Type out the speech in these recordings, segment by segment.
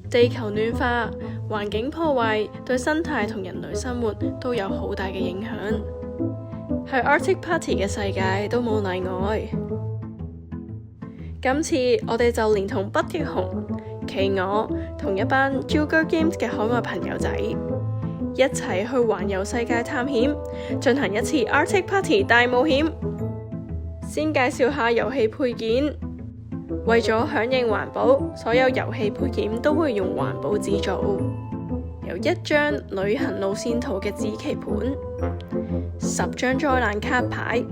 地球暖化、環境破壞對生態同人類生活都有好大嘅影響，喺 Arctic Party 嘅世界都冇例外。今次我哋就連同北極熊、企鵝同一班 Jugar Games 嘅可愛朋友仔一齊去環遊世界探險，進行一次 Arctic Party 大冒險。先介紹下遊戲配件。為咗響應環保，所有遊戲配件都會用環保紙做，有1張旅行路線圖嘅紙棋盤、10張災難卡牌、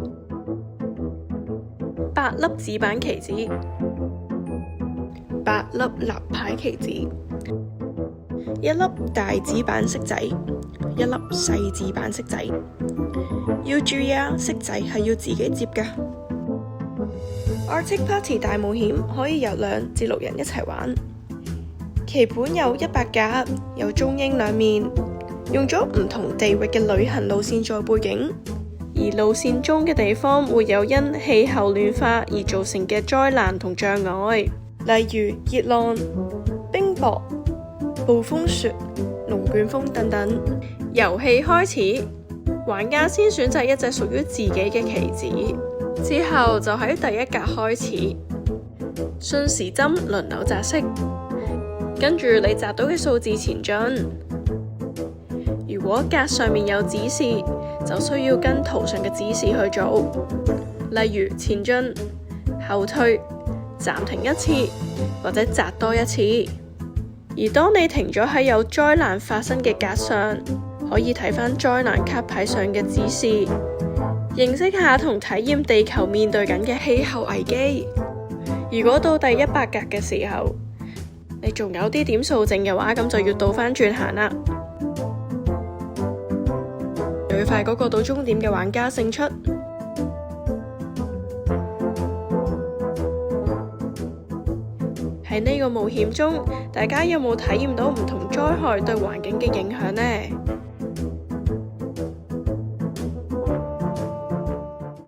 8粒紙板棋子、8粒立牌棋子、1粒大紙板骰仔、1粒細紙板骰仔。要注意啊，骰仔係要自己接㗎。Arctic Party 大冒險可以由2至6人一齊玩。棋盤有100格，有中英兩面，用咗唔同地域嘅旅行路線做背景，而路線中嘅地方會有因氣候暖化而造成嘅災難同障礙，例如熱浪、冰雹、暴風雪、龍捲風等等。遊戲開始，玩家先選擇一隻屬於自己嘅棋子。之後就喺第1格開始，順時針輪流擲色，跟住你擲到嘅數字前進。如果格上面有指示，就需要跟圖上嘅指示去做，例如前進、後退、暫停一次或者擲多一次。而當你停咗喺有災難發生嘅格上，可以睇返災難卡牌上嘅指示，認識下同體驗地球面對緊嘅氣候危機。如果到第100格嘅時候，你仲有啲點數剩嘅話，咁就要倒返轉行啦。最快嗰個到終點嘅玩家勝出。喺呢個冒險中，大家有冇體驗到唔同災害對環境嘅影響呢？